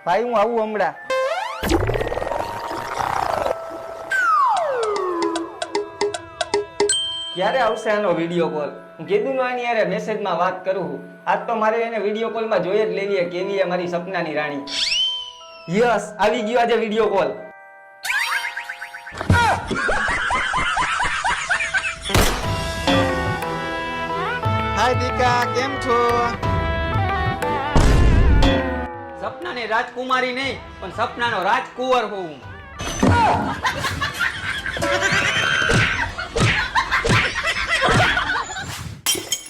ભાઈ હું આવું હમણાં. ક્યારે આવશે આનો વિડીયો કોલ? હું કીધું ને આની યારે મેસેજમાં વાત કરું. આજ તો મારે એને વિડીયો કોલમાં જોઈ જ લેવી કેવી મારી સપનાની રાણી. યસ, આવી ગયો આજે વિડીયો કોલ. હાય દીકા, કેમ છો? સપનાની રાજકુમારી નહીં પણ સપનાનો રાજકુંવર હોઉં.